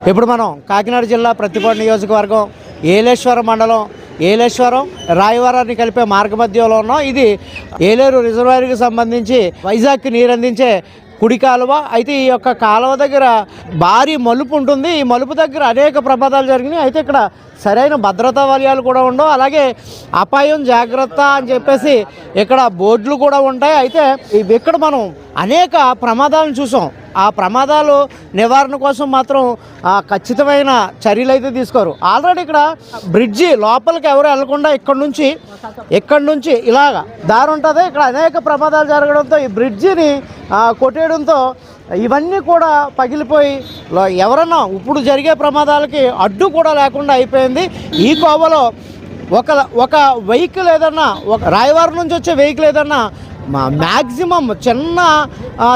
ఇప్పుడు మనం కాకినాడ జిల్లా ప్రతిపాడు నియోజకవర్గం ఏలేశ్వరం మండలం ఏలేశ్వరం రాయవరాన్ని కలిపే మార్గమధ్యంలో ఉన్నాం. ఇది ఏలేరు రిజర్వాయర్కి సంబంధించి వైజాగ్కి నీరు అందించే కుడి కాలువ. అయితే ఈ యొక్క కాలువ దగ్గర భారీ మలుపు ఉంటుంది. ఈ మలుపు దగ్గర అనేక ప్రమాదాలు జరిగినాయి. అయితే ఇక్కడ సరైన భద్రతా వలయాలు కూడా ఉండవు, అలాగే అపాయం జాగ్రత్త అని చెప్పేసి ఇక్కడ బోర్డులు కూడా ఉంటాయి. అయితే ఇక్కడ మనం అనేక ప్రమాదాలను చూసాం. ఆ ప్రమాదాలు నివారణ కోసం మాత్రం ఖచ్చితమైన చర్యలు అయితే తీసుకోరు. ఆల్రెడీ ఇక్కడ బ్రిడ్జి లోపలికి ఎవరు వెళ్లకుండా ఇక్కడ నుంచి ఇలాగ దారి ఉంటుంది. ఇక్కడ అనేక ప్రమాదాలు జరగడంతో ఈ బ్రిడ్జిని కొట్టేయడంతో ఇవన్నీ కూడా పగిలిపోయి ఎవరన్నా ఇప్పుడు జరిగే ప్రమాదాలకి అడ్డు కూడా లేకుండా అయిపోయింది. ఈ కోవలో ఒక వెహికల్ ఏదన్నా, ఒక రాయవారం నుంచి వచ్చే వెహికల్ ఏదన్నా మ్యాక్సిమం చిన్న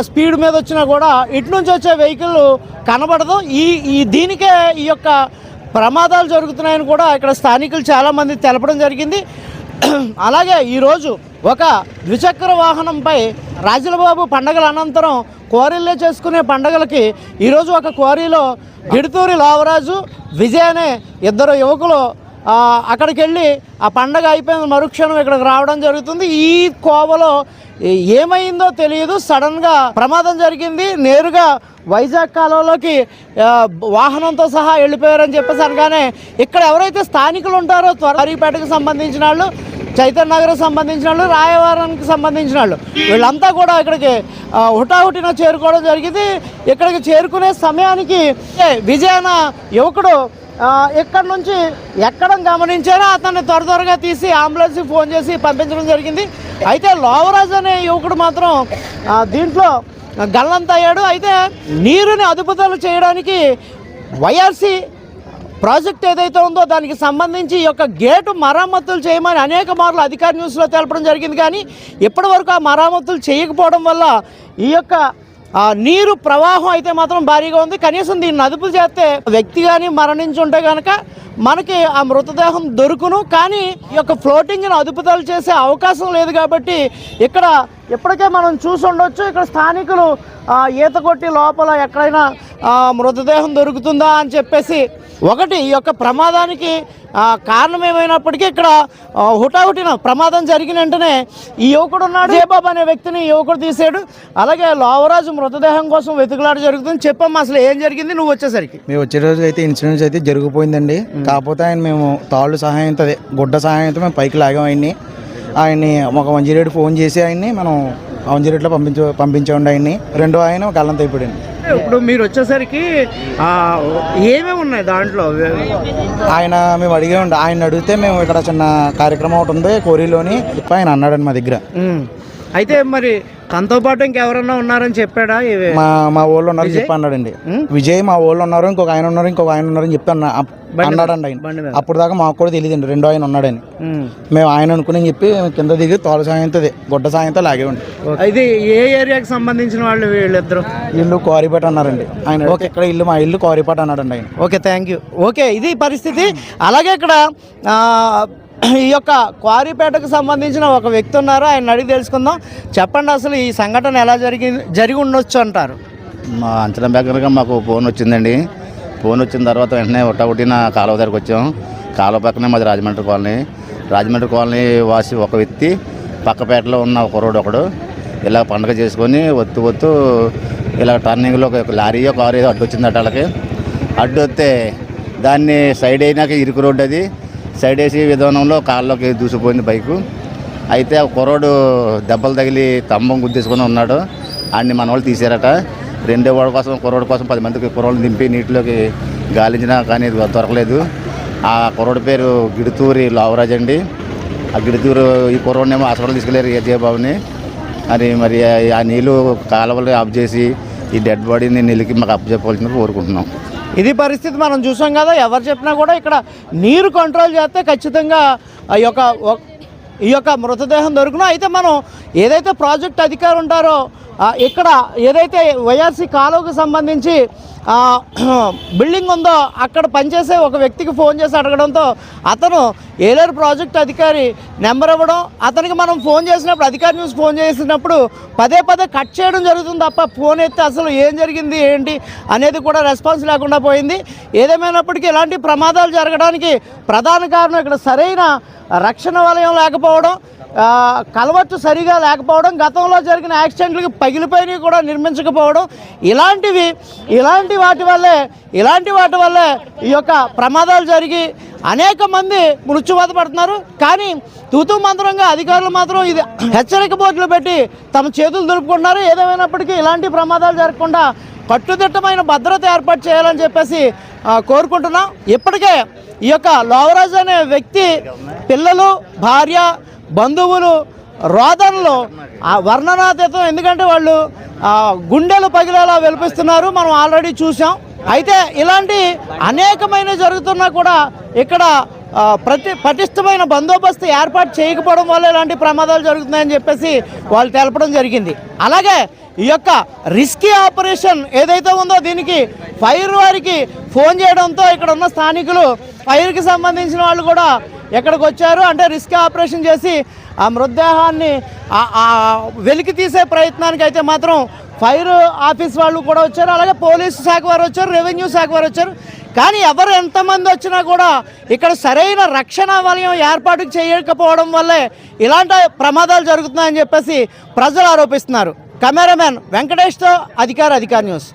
స్పీడ్ మీద వచ్చినా కూడా ఇటు నుంచి వచ్చే వెహికల్ కనబడదు. దీనికే ఈ యొక్క ప్రమాదాలు జరుగుతున్నాయని కూడా ఇక్కడ స్థానికులు చాలామంది తెలపడం జరిగింది. అలాగే ఈరోజు ఒక ద్విచక్ర వాహనంపై రాజులబాబు పండగల అనంతరం క్వారీల్లో చేసుకునే పండగలకి ఈరోజు ఒక క్వారీలో గిడుతూరి లావరాజు విజయ్ అనే ఇద్దరు యువకులు అక్కడికి వెళ్ళి ఆ పండగ అయిపోయిన మరుక్షణం ఇక్కడికి రావడం జరుగుతుంది. ఈ కోవలో ఏమైందో తెలియదు, సడన్గా ప్రమాదం జరిగింది. నేరుగా వైజాగ్ కాలువలోకి వాహనంతో సహా వెళ్ళిపోయారని చెప్పేసి అనగానే ఇక్కడ ఎవరైతే స్థానికులు ఉంటారో త్వరపేటకు సంబంధించిన వాళ్ళు, చైతన్య నగర్కి సంబంధించిన వాళ్ళు, రాయవరానికి సంబంధించిన వాళ్ళు, వీళ్ళంతా కూడా ఇక్కడికి హుటాహుటిన చేరుకోవడం జరిగింది. ఇక్కడికి చేరుకునే సమయానికి విజయన యువకుడు ఇక్కడ నుంచి ఎక్కడం గమనించారో అతన్ని త్వరగా తీసి అంబులెన్స్కి ఫోన్ చేసి పంపించడం జరిగింది. అయితే లోవరాజ్ అనే యువకుడు మాత్రం దీంట్లో గల్లంత అయ్యాడు. అయితే నీరుని అదుపుదల చేయడానికి వైఆర్సీ ప్రాజెక్ట్ ఏదైతే ఉందో దానికి సంబంధించి ఈ యొక్క గేటు మరమ్మతులు చేయమని అనేక మార్లు అధికార న్యూస్లో తెలపడం జరిగింది. కానీ ఇప్పటివరకు ఆ మరమ్మతులు చేయకపోవడం వల్ల ఈ యొక్క నీరు ప్రవాహం అయితే మాత్రం భారీగా ఉంది. కనీసం దీన్ని అదుపు చేస్తే వ్యక్తి కానీ మరణించి ఉంటే కనుక మనకి ఆ మృతదేహం దొరుకును. కానీ ఈ యొక్క ఫ్లోటింగ్ని అదుపుదల చేసే అవకాశం లేదు. కాబట్టి ఇక్కడ ఇప్పటికే మనం చూసి ఉండొచ్చు, ఇక్కడ స్థానికులు ఈత కొట్టి లోపల ఎక్కడైనా మృతదేహం దొరుకుతుందా అని చెప్పేసి ఒకటి ఈ యొక్క ప్రమాదానికి కారణం ఏమైనప్పటికీ ఇక్కడ హుటాహుటిన ప్రమాదం జరిగిన వెంటనే ఈ యువకుడు ఉన్నాడు, జయబాబు అనే వ్యక్తిని యువకుడు తీసాడు. అలాగే లోవరాజు మృతదేహం కోసం వెతుకులాట జరుగుతుంది. చెప్పమ్మా అసలు ఏం జరిగింది నువ్వు వచ్చేసరికి? మేము వచ్చే రోజు అయితే ఇన్సూరెన్స్ అయితే జరిగిపోయిందండి. కాకపోతే మేము తాళ్ళు సహాయంతో, గుడ్డ సహాయంతో మేము పైకి లాగాం ఆయన్ని ఒక 108 ఫోన్ చేసి ఆయన్ని మనం 108లో పంపించామండి. ఆయన్ని రెండో ఆయన గల్లంత అయిపోయాడు. ఇప్పుడు మీరు వచ్చేసరికి ఏమేమి ఉన్నాయి దాంట్లో? మేము అడిగామండి. ఆయన అడిగితే మేము ఇక్కడ చిన్న కార్యక్రమం ఒకటి ఉంది కోరిలోని ఆయన అన్నాడండి మా దగ్గర. అయితే మరి తనతో పాటు ఇంకెవరన్నా ఉన్నారని చెప్పాడా? మా ఊళ్ళో ఉన్నారని చెప్పి అన్నాడండి. విజయ్ మా ఊళ్ళో ఉన్నారు, ఇంకొక ఆయన ఉన్నారని చెప్పి అన్నాడండి ఆయన. అప్పుడు దాకా మాకు కూడా తెలియదండి రెండో ఆయన ఉన్నాడని. మేము ఆయన అనుకుని చెప్పి కింద దిగి తోల సాయంతో గుడ్డ సాయంతో లాగేవండి. ఇది ఏ ఏరియాకి సంబంధించిన వాళ్ళు వీళ్ళిద్దరు? ఇల్లు కోరిపేట అన్నారండి ఆయన. ఓకే, ఇక్కడ మా ఇల్లు కోరిపేట అన్నాడండి ఆయన. Okay, thank you. ఓకే, ఇది పరిస్థితి. అలాగే ఇక్కడ ఈ యొక్క క్వారీపేటకు సంబంధించిన ఒక వ్యక్తి ఉన్నారు, ఆయన అడిగి తెలుసుకుందాం. చెప్పండి, అసలు ఈ సంఘటన ఎలా జరిగి ఉండొచ్చు అంటారు? మా అంచనా ప్రకారంగా మాకు ఫోన్ వచ్చిందండి. ఫోన్ వచ్చిన తర్వాత వెంటనే ఒకటిన కాలువ దగ్గరకు వచ్చాం. కాలువ పక్కనే మాది రాజమండ్రి కాలనీ వాసి ఒక వ్యక్తి, పక్కపేటలో ఉన్న ఒక రోడ్డు ఒకడు ఇలా పండుగ చేసుకొని వత్తు ఇలా టర్నింగ్లో ఒక లారీయో కారు ఏదో అడ్డు వచ్చిందట. వాళ్ళకి అడ్డు వస్తే దాన్ని సైడ్ అయినాక ఇరుకు రోడ్డు, అది సైడ్ వేసి విధానంలో కాళ్ళలోకి దూసిపోయింది బైకు. అయితే ఆ కుర్రోడు దెబ్బలు తగిలి స్తంభం గుద్దేసుకొని ఉన్నాడు. ఆడిని మన వాళ్ళు తీసారట. రెండో వాడి కోసం కుర్రోడు కోసం 10 మందికి కుర్రోళ్ళు దింపి నీటిలోకి గాలించినా కానీ దొరకలేదు. ఆ కుర్రోడి పేరు గిడుతూరి లావరాజ్ అండి. ఆ గిడుతూరు ఈ కుర్రోడినేమో హాస్పిటల్ తీసుకెళ్ళారు జయబాబుని. మరి ఆ నీళ్ళు కాలువలు ఆఫ్ చేసి ఈ డెడ్ బాడీని నీళ్ళకి మాకు అప్పచెప్పవలసింది కోరుకుంటున్నాం. ఇది పరిస్థితి మనం చూసాం కదా. ఎవరు చెప్పినా కూడా ఇక్కడ నీరు కంట్రోల్ చేస్తే ఖచ్చితంగా ఈ యొక్క మృతదేహం దొరుకును. అయితే మనం ఏదైతే ప్రాజెక్ట్ అధికారి ఉంటారో ఇక్కడ ఏదైతే వైఆర్సీ కాలువకు సంబంధించి బిల్డింగ్ ఉందో అక్కడ పనిచేసే ఒక వ్యక్తికి ఫోన్ చేసి అడగడంతో అతను ఏలేరు ప్రాజెక్ట్ అధికారి నెంబర్ ఇవ్వడం, అతనికి మనం ఫోన్ చేసినప్పుడు అధికారి న్యూస్ ఫోన్ చేసినప్పుడు పదే కట్ చేయడం జరుగుతుంది తప్ప ఫోన్ ఎత్తి అసలు ఏం జరిగింది ఏంటి అనేది కూడా రెస్పాన్స్ లేకుండా పోయింది. ఏదేమైనప్పటికీ ఇలాంటి ప్రమాదాలు జరగడానికి ప్రధాన కారణం ఇక్కడ సరైన రక్షణ వలయం లేకపోవడం, కలవట్టు సరిగా లేకపోవడం, గతంలో జరిగిన యాక్సిడెంట్లకి పగిలిపోయినవి కూడా నిర్మించకపోవడం, ఇలాంటి వాటి వల్లే ఈ యొక్క ప్రమాదాలు జరిగి అనేక మంది మృత్యువాత పడుతున్నారు. కానీ తూతూ మంత్రంగా అధికారులు మాత్రం ఇది హెచ్చరిక బోర్డులు పెట్టి తమ చేతులు దులుపుకుంటున్నారు. ఏదేమైనప్పటికీ ఇలాంటి ప్రమాదాలు జరగకుండా కట్టుదిట్టమైన భద్రత ఏర్పాటు చేయాలని చెప్పేసి కోరుకుంటున్నాం. ఇప్పటికే ఈ యొక్క లోవరాజు అనే వ్యక్తి పిల్లలు, భార్య, బంధువులు రోదనలో వర్ణనాతీతం, ఎందుకంటే వాళ్ళు గుండెలు పగిలేలా వెలిపిస్తున్నారు, మనం ఆల్రెడీ చూసాం. అయితే ఇలాంటి అనేకమైన జరుగుతున్నా కూడా ఇక్కడ పటిష్టమైన బందోబస్తు ఏర్పాటు చేయకపోవడం వల్ల ఇలాంటి ప్రమాదాలు జరుగుతున్నాయని చెప్పేసి వాళ్ళు తెలపడం జరిగింది. అలాగే ఈ యొక్క రిస్కీ ఆపరేషన్ ఏదైతే ఉందో దీనికి ఫైర్ వారికి ఫోన్ చేయడంతో ఇక్కడ ఉన్న స్థానికులు ఫైర్కి సంబంధించిన వాళ్ళు కూడా ఎక్కడికి వచ్చారు అంటే రిస్కీ ఆపరేషన్ చేసి ఆ మృతదేహాన్ని వెలికి తీసే ప్రయత్నానికి అయితే మాత్రం ఫైర్ ఆఫీస్ వాళ్ళు కూడా వచ్చారు, అలాగే పోలీసు శాఖ వారు వచ్చారు, రెవెన్యూ శాఖ వారు వచ్చారు. కానీ ఎవరు ఎంతమంది వచ్చినా కూడా ఇక్కడ సరైన రక్షణ వలయం ఏర్పాటు చేయకపోవడం వల్లే ఇలాంటి ప్రమాదాలు జరుగుతున్నాయని చెప్పేసి ప్రజలు ఆరోపిస్తున్నారు. కెమెరామెన్ వెంకటేష్తో అధికార్ న్యూస్.